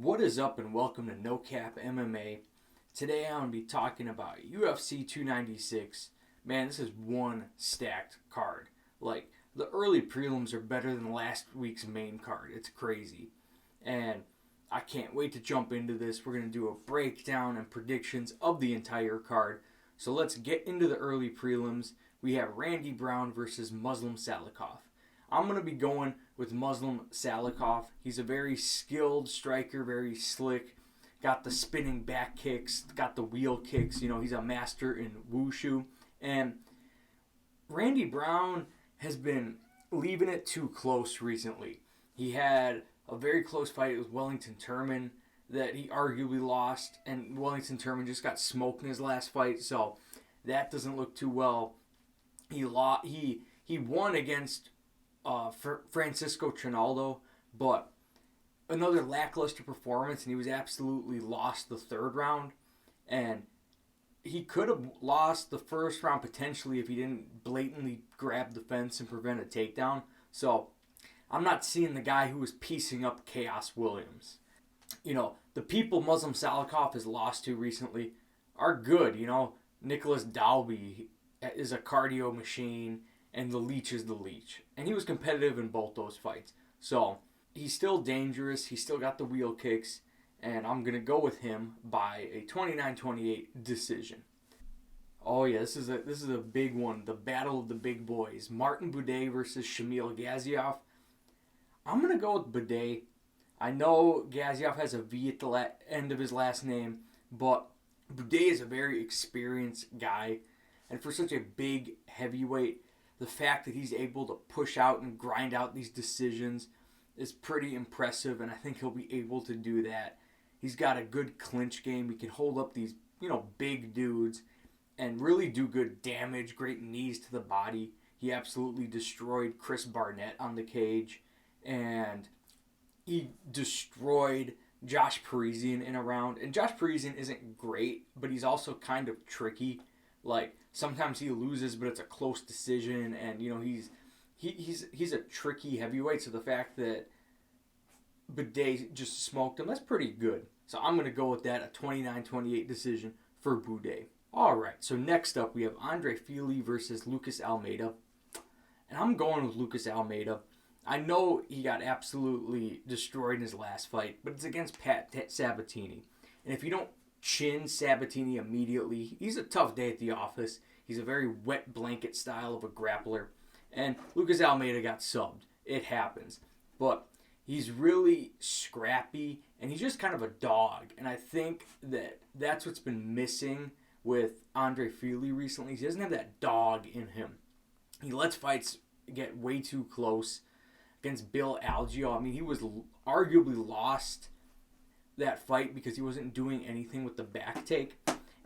What is up and welcome to No Cap MMA. Today I'm going to be talking about UFC 296. Man, this is one stacked card. Like, the early prelims are better than last week's main card. It's crazy. And I can't wait to jump into this. We're going to do a breakdown and predictions of the entire card. So let's get into the early prelims. We have Randy Brown versus Muslim Salikov. I'm going to be going with Muslim Salikov. He's a very skilled striker, very slick. Got the spinning back kicks, got the wheel kicks. He's a master in wushu. And Randy Brown has been leaving it too close recently. He had a very close fight with Wellington Turman that he arguably lost, and Wellington Turman just got smoked in his last fight, so that doesn't look too well. He won against Francisco Trinaldo, but another lackluster performance, and he was absolutely lost the third round. And he could have lost the first round potentially if he didn't blatantly grab the fence and prevent a takedown. So I'm not seeing the guy who was piecing up Chaos Williams. The people Muslim Salikov has lost to recently are good. Nicholas Dalby is a cardio machine, and the Leech is the Leech. And he was competitive in both those fights. So he's still dangerous. He's still got the wheel kicks. And I'm going to go with him by a 29-28 decision. Oh yeah, this is a big one. The battle of the big boys. Martin Buday versus Shamil Gaziev. I'm going to go with Buday. I know Gaziev has a V at the end of his last name, but Buday is a very experienced guy. And for such a big heavyweight, the fact that he's able to push out and grind out these decisions is pretty impressive, and I think he'll be able to do that. He's got a good clinch game. He can hold up these, big dudes and really do good damage, great knees to the body. He absolutely destroyed Chris Barnett on the cage, and he destroyed Josh Parisian in a round. And Josh Parisian isn't great, but he's also kind of tricky. Like, sometimes he loses, but it's a close decision, and he's a tricky heavyweight. So the fact that Buday just smoked him, that's pretty good. So I'm gonna go with that, a 29-28 decision for Buday. All right. So next up we have Andre Fili versus Lucas Almeida, and I'm going with Lucas Almeida. I know he got absolutely destroyed in his last fight, but it's against Pat Sabatini, and if you don't chin Sabatini immediately, he's a tough day at the office. He's a very wet blanket style of a grappler. And Lucas Almeida got subbed. It happens. But he's really scrappy, and he's just kind of a dog. And I think that that's what's been missing with Andre Fili recently. He doesn't have that dog in him. He lets fights get way too close. Against Bill Algeo, I mean, he was arguably lost that fight because he wasn't doing anything with the back take,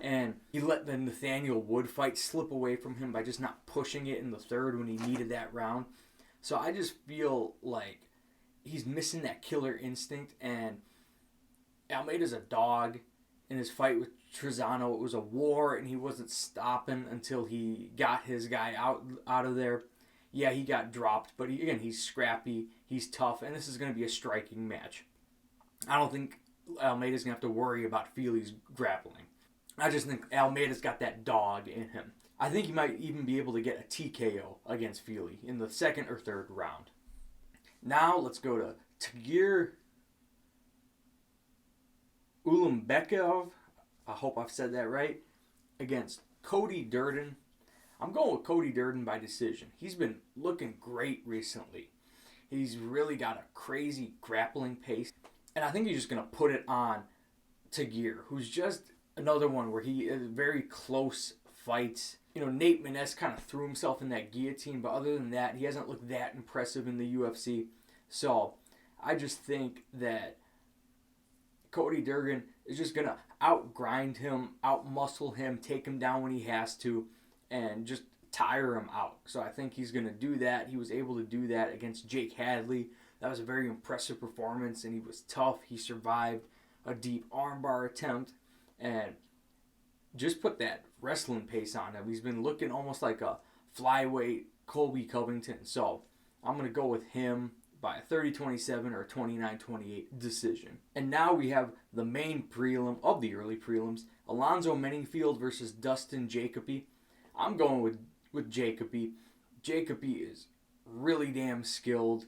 and he let the Nathaniel Wood fight slip away from him by just not pushing it in the third when he needed that round. So I just feel like he's missing that killer instinct, and Almeida's a dog. In his fight with Trezano, it was a war, and he wasn't stopping until he got his guy out of there. Yeah, he got dropped, but he's scrappy, he's tough, and this is going to be a striking match. I don't think Almeida's going to have to worry about Fili's grappling. I just think Almeida's got that dog in him. I think he might even be able to get a TKO against Fili in the second or third round. Now let's go to Tagir Ulanbekov. I hope I've said that right. Against Cody Durden. I'm going with Cody Durden by decision. He's been looking great recently. He's really got a crazy grappling pace. And I think he's just going to put it on Tagir, who's just another one where he is very close fights. Nate Maness kind of threw himself in that guillotine, but other than that, he hasn't looked that impressive in the UFC. So I just think that Cody Durden is just going to outgrind him, outmuscle him, take him down when he has to, and just tire him out. So I think he's going to do that. He was able to do that against Jake Hadley. That was a very impressive performance, and he was tough. He survived a deep armbar attempt and just put that wrestling pace on him. He's been looking almost like a flyweight Colby Covington. So I'm going to go with him by a 30-27 or a 29-28 decision. And now we have the main prelim of the early prelims, Alonzo Menifield versus Dustin Jacoby. I'm going with Jacoby. Jacoby is really damn skilled.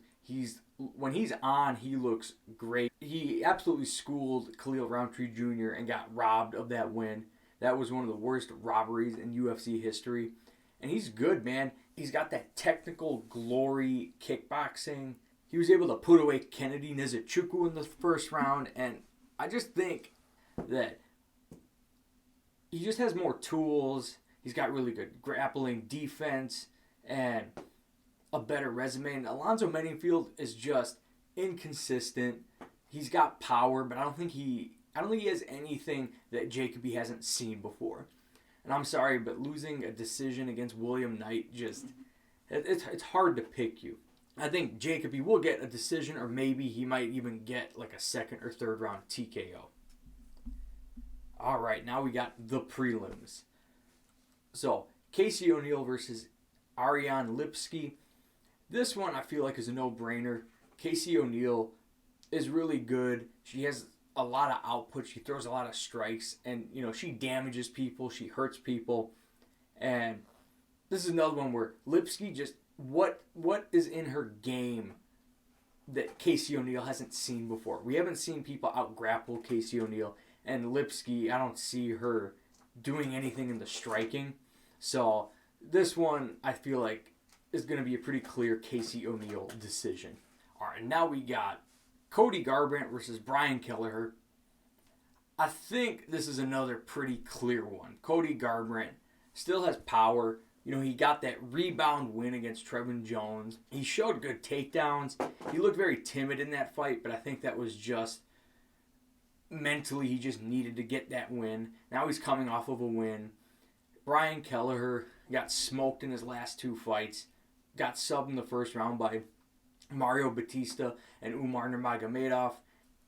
When he's on, he looks great. He absolutely schooled Khalil Roundtree Jr. and got robbed of that win. That was one of the worst robberies in UFC history. And he's good, man. He's got that technical glory kickboxing. He was able to put away Kennedy Nizichukwu in the first round. And I just think that he just has more tools. He's got really good grappling, defense, and a better resume. And Alonzo Menifield is just inconsistent. He's got power, but I don't think he has anything that Jacoby hasn't seen before. And I'm sorry, but losing a decision against William Knight it's hard to pick you. I think Jacoby will get a decision, or maybe he might even get like a second or third round TKO. All right, now we got the prelims. So, Casey O'Neill versus Ariane Lipski. This one I feel like is a no-brainer. Casey O'Neill is really good. She has a lot of output. She throws a lot of strikes, and she damages people. She hurts people, and this is another one where Lipski just what is in her game that Casey O'Neill hasn't seen before. We haven't seen people out-grapple Casey O'Neill, and Lipski, I don't see her doing anything in the striking. So this one I feel like is going to be a pretty clear Casey O'Neill decision. All right, now we got Cody Garbrandt versus Brian Kelleher. I think this is another pretty clear one. Cody Garbrandt still has power. He got that rebound win against Trevin Jones. He showed good takedowns. He looked very timid in that fight, but I think that was just mentally he just needed to get that win. Now he's coming off of a win. Brian Kelleher got smoked in his last two fights. Got subbed in the first round by Mario Batista and Umar Nurmagomedov.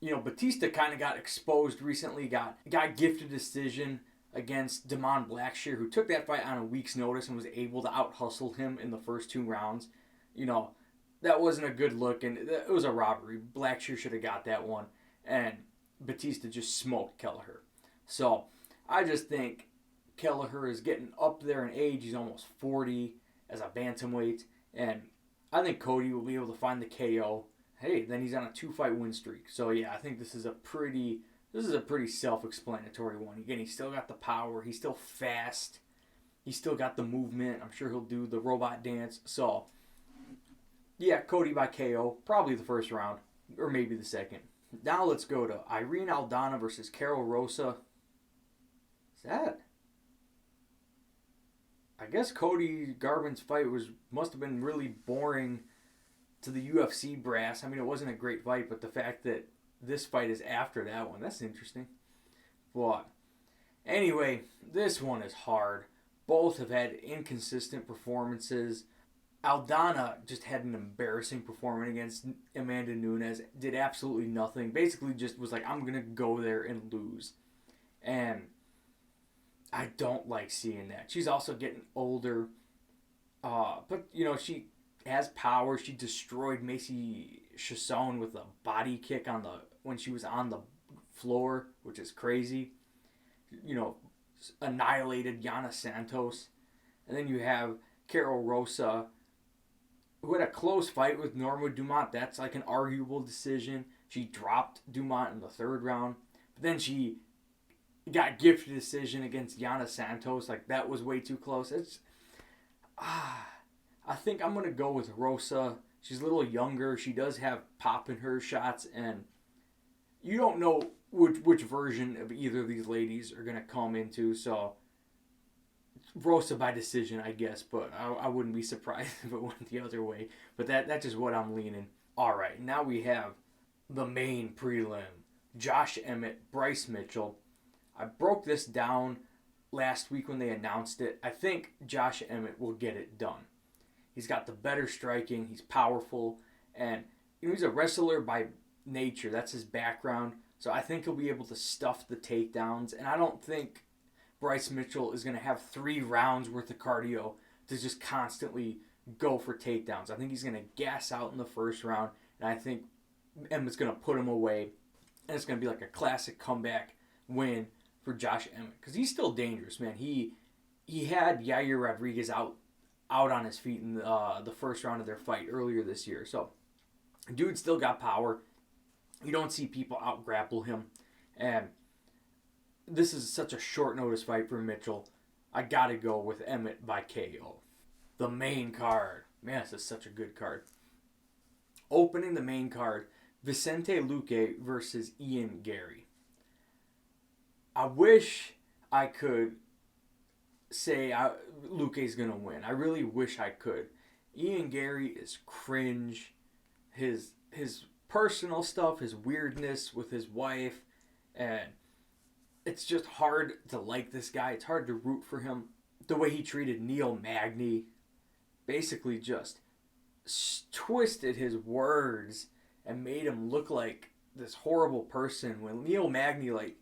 Batista kind of got exposed recently. Got gifted a decision against Damon Blackshear, who took that fight on a week's notice and was able to out-hustle him in the first two rounds. That wasn't a good look, and it was a robbery. Blackshear should have got that one, and Batista just smoked Kelleher. So, I just think Kelleher is getting up there in age. He's almost 40 as a bantamweight, and I think Cody will be able to find the KO. Hey, then he's on a 2-fight win streak. So, yeah, I think this is a pretty self-explanatory one. Again, he's still got the power. He's still fast. He's still got the movement. I'm sure he'll do the robot dance. So, yeah, Cody by KO. Probably the first round, or maybe the second. Now let's go to Irene Aldana versus Carol Rosa. I guess Cody Garbrandt's fight must have been really boring to the UFC brass. I mean, it wasn't a great fight, but the fact that this fight is after that one, that's interesting. But anyway, this one is hard. Both have had inconsistent performances. Aldana just had an embarrassing performance against Amanda Nunes. Did absolutely nothing. Basically just was like, I'm going to go there and lose. And I don't like seeing that. She's also getting older. But, she has power. She destroyed Macy Chiasson with a body kick when she was on the floor, which is crazy. Annihilated Yana Santos. And then you have Carol Rosa, who had a close fight with Norma Dumont. That's like an arguable decision. She dropped Dumont in the third round. But then she got gifted a decision against Yana Santos. Like, that was way too close. I think I'm going to go with Rosa. She's a little younger. She does have pop in her shots. And you don't know which version of either of these ladies are going to come into. So, Rosa by decision, I guess. But I wouldn't be surprised if it went the other way. But that's just what I'm leaning. All right, now we have the main prelim. Josh Emmett, Bryce Mitchell. I broke this down last week when they announced it. I think Josh Emmett will get it done. He's got the better striking. He's powerful. And he's a wrestler by nature. That's his background. So I think he'll be able to stuff the takedowns. And I don't think Bryce Mitchell is going to have 3 rounds worth of cardio to just constantly go for takedowns. I think he's going to gas out in the first round and I think Emmett's going to put him away, and it's going to be like a classic comeback win for Josh Emmett, because he's still dangerous, man. He had Yair Rodriguez out on his feet in the first round of their fight earlier this year. So, dude still got power. You don't see people out grapple him. And this is such a short notice fight for Mitchell. I got to go with Emmett by KO. The main card. Man, this is such a good card. Opening the main card, Vicente Luque versus Ian Gary. I wish I could say Luque's going to win. I really wish I could. Ian Gary is cringe. His personal stuff, his weirdness with his wife, and it's just hard to like this guy. It's hard to root for him. The way he treated Neil Magny, basically just twisted his words and made him look like this horrible person, when Neil Magny, like,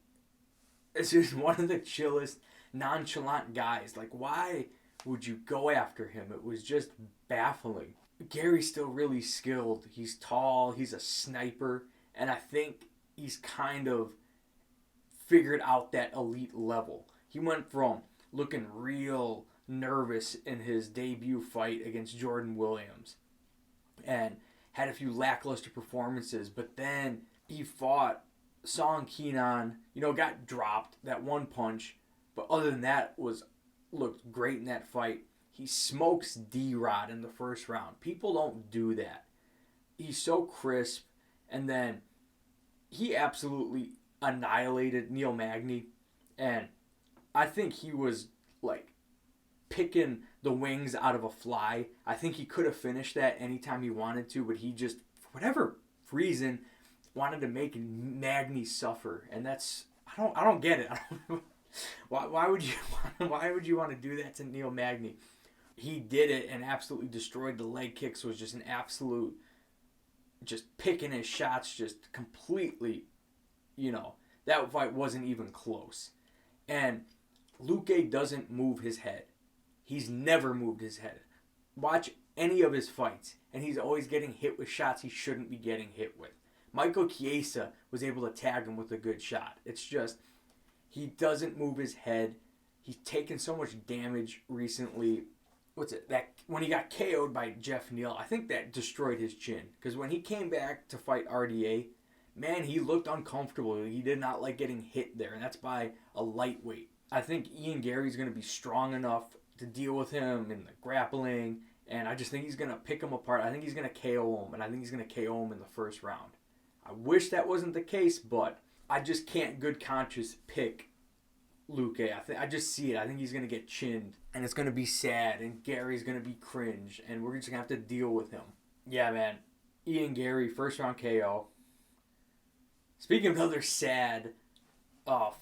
is just one of the chillest, nonchalant guys. Like, why would you go after him? It was just baffling. Gary's still really skilled. He's tall. He's a sniper. And I think he's kind of figured out that elite level. He went from looking real nervous in his debut fight against Jordan Williams and had a few lackluster performances, but then he fought Song Keenan, got dropped that one punch, but other than that looked great in that fight. He smokes D-Rod in the first round. People don't do that. He's so crisp, and then he absolutely annihilated Neil Magny, and I think he was like picking the wings out of a fly. I think he could have finished that anytime he wanted to, but he just, for whatever reason, wanted to make Magny suffer, and that's I don't get it. Why would you want to do that to Neil Magny? He did it and absolutely destroyed. The leg kicks was just an absolute, just picking his shots just completely, that fight wasn't even close. And Luque doesn't move his head. He's never moved his head. Watch any of his fights, and he's always getting hit with shots he shouldn't be getting hit with. Michael Chiesa was able to tag him with a good shot. It's just, he doesn't move his head. He's taken so much damage recently. When he got KO'd by Jeff Neal, I think that destroyed his chin. Because when he came back to fight RDA, man, he looked uncomfortable. He did not like getting hit there, and that's by a lightweight. I think Ian Gary's going to be strong enough to deal with him in the grappling, and I just think he's going to pick him apart. I think he's going to KO him, and I think he's going to KO him in the first round. I wish that wasn't the case, but I just can't good conscience pick Luque. I just see it. I think he's going to get chinned, and it's going to be sad, and Gary's going to be cringe, and we're just going to have to deal with him. Yeah, man. Ian Gary, first round KO. Speaking of another sad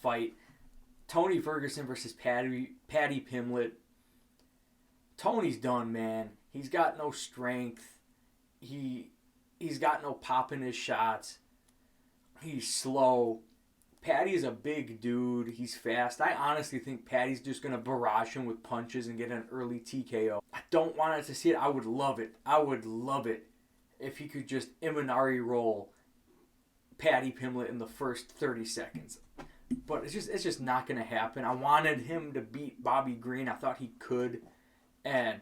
fight, Tony Ferguson versus Paddy Pimblett. Tony's done, man. He's got no strength. He's got no pop in his shots. He's slow. Paddy's a big dude. He's fast. I honestly think Paddy's just going to barrage him with punches and get an early TKO. I don't want to see it. I would love it. I would love it if he could just Imanari roll Paddy Pimblett in the first 30 seconds. But it's just not going to happen. I wanted him to beat Bobby Green. I thought he could. And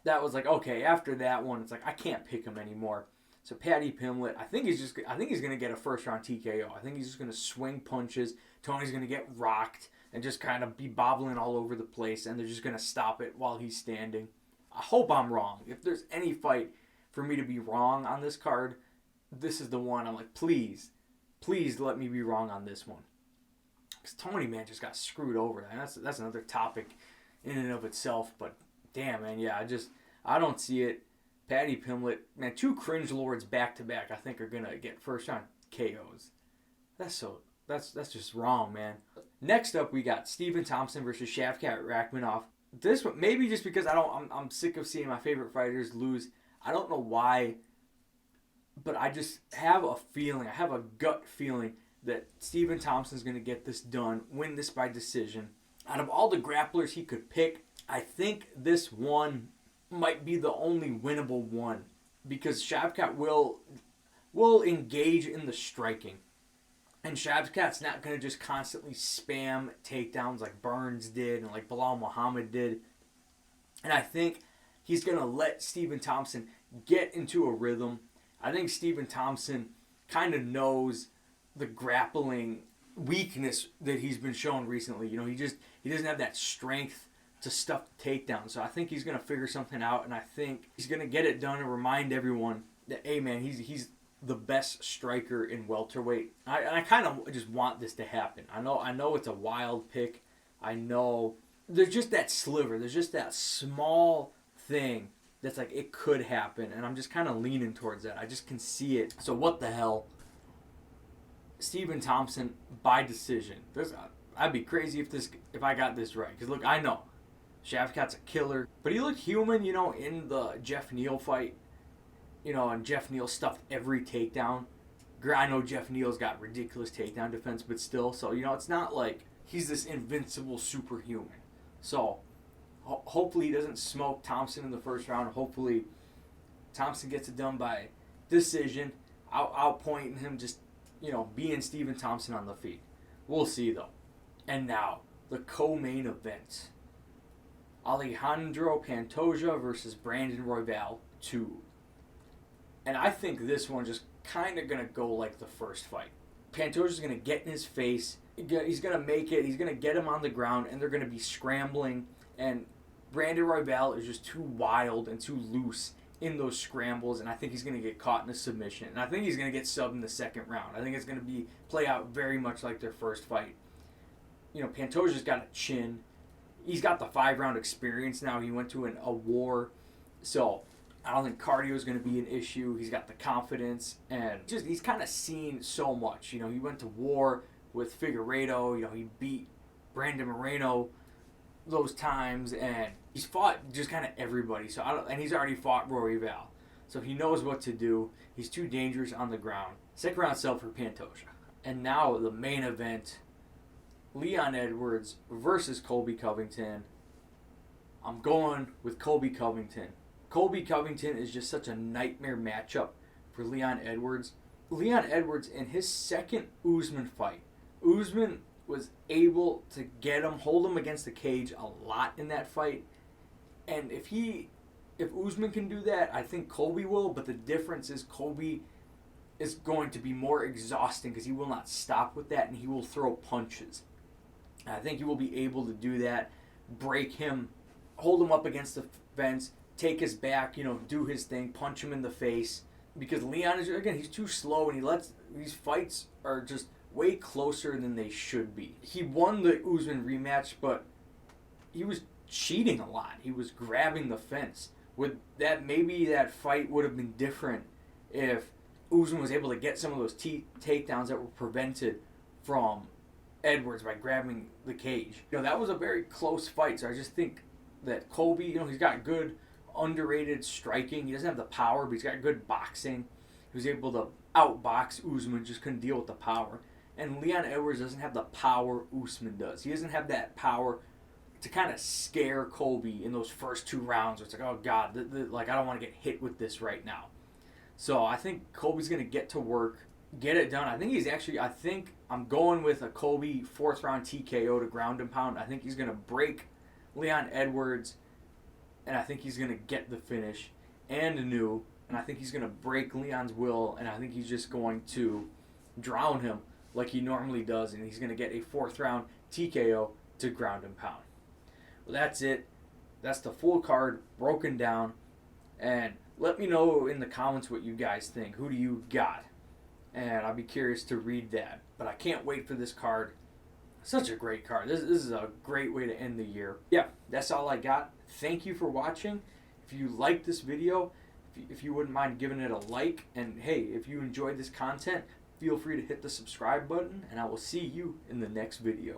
that was like, okay, after that one, it's like, I can't pick him anymore. So Paddy Pimblett, I think he's going to get a first round TKO. I think he's just going to swing punches. Tony's going to get rocked and just kind of be bobbling all over the place, and they're just going to stop it while he's standing. I hope I'm wrong. If there's any fight for me to be wrong on this card, this is the one. I'm like, please let me be wrong on this one. Because Tony, man, just got screwed over. And that's another topic in and of itself. But damn, man, yeah, I don't see it. Paddy Pimblett, man, two cringe lords back to back, I think are gonna get first round KOs. That's just wrong, man. Next up, we got Stephen Thompson versus Shavkat Rakhmonov. This one, maybe just because I'm sick of seeing my favorite fighters lose. I don't know why, but I just have a feeling. I have a gut feeling that Stephen Thompson's gonna get this done, win this by decision. Out of all the grapplers he could pick, I think this one might be the only winnable one, because Shavkat will will engage in the striking. And Shavkat's not going to just constantly spam takedowns like Burns did and like Bilal Muhammad did. And I think he's going to let Stephen Thompson get into a rhythm. I think Stephen Thompson kind of knows the grappling weakness that he's been shown recently. You know, he doesn't have that strength to stuff the takedown. So I think he's going to figure something out, and I think he's going to get it done and remind everyone that, hey, man, he's the best striker in welterweight. I kind of just want this to happen. I know it's a wild pick. I know there's just that sliver. There's just that small thing that's like it could happen, and I'm just kind of leaning towards that. I just can see it. So what the hell? Stephen Thompson by decision. I'd be crazy if I got this right. Because look, I know Shavkat's a killer, but he looked human, you know, in the Jeff Neal fight. You know, and Jeff Neal stuffed every takedown. I know Jeff Neal's got ridiculous takedown defense, but still, so you know, it's not like he's this invincible superhuman. So hopefully he doesn't smoke Thompson in the first round. Hopefully Thompson gets it done by decision, outpointing him, just, you know, being Stephen Thompson on the feet. We'll see, though. And now, the co-main event. Alejandro Pantoja versus Brandon Royval 2. And I think this one just kind of going to go like the first fight. Pantoja's going to get in his face. He's going to make it. He's going to get him on the ground, and they're going to be scrambling. And Brandon Royval is just too wild and too loose in those scrambles, and I think he's going to get caught in a submission. And I think he's going to get subbed in the second round. I think it's going to play out very much like their first fight. You know, Pantoja's got a chin. He's got the 5-round experience now. He went to a war. So I don't think cardio is going to be an issue. He's got the confidence, and he's kind of seen so much. You know, he went to war with Figueiredo. You know, he beat Brandon Moreno those times, and he's fought just kind of everybody. And he's already fought Royval, so he knows what to do. He's too dangerous on the ground. Second round sell for Pantoja. And now the main event: Leon Edwards versus Colby Covington. I'm going with Colby Covington. Colby Covington is just such a nightmare matchup for Leon Edwards. Leon Edwards, in his second Usman fight, Usman was able to hold him against the cage a lot in that fight. And if Usman can do that, I think Colby will. But the difference is Colby is going to be more exhausting because he will not stop with that, and he will throw punches. And I think he will be able to do that, break him, hold him up against the fence, take his back, you know, do his thing, punch him in the face. Because Leon is, again, he's too slow, and these fights are just way closer than they should be. He won the Usman rematch, but he was cheating a lot. He was grabbing the fence. Maybe that fight would have been different if Usman was able to get some of those takedowns that were prevented from Edwards by grabbing the cage. You know, that was a very close fight, so I just think that Colby, you know, he's got good underrated striking. He doesn't have the power, but he's got good boxing. He was able to outbox Usman, just couldn't deal with the power. And Leon Edwards doesn't have the power Usman does. He doesn't have that power to kind of scare Colby in those first 2 rounds. Where it's like, oh God, like I don't want to get hit with this right now. So I think Colby's going to get to work, get it done. I think I'm going with a Colby 4th round TKO to ground and pound. I think he's going to break Leon Edwards, and I think he's going to get the finish and anew. And I think he's going to break Leon's will, and I think he's just going to drown him like he normally does, and he's going to get a 4th round TKO to ground and pound. Well, that's it. That's the full card broken down. And let me know in the comments what you guys think. Who do you got? And I'll be curious to read that. But I can't wait for this card. Such a great card. This is a great way to end the year. Yeah, that's all I got. Thank you for watching. If you liked this video, if you wouldn't mind giving it a like. And hey, if you enjoyed this content, feel free to hit the subscribe button. And I will see you in the next video.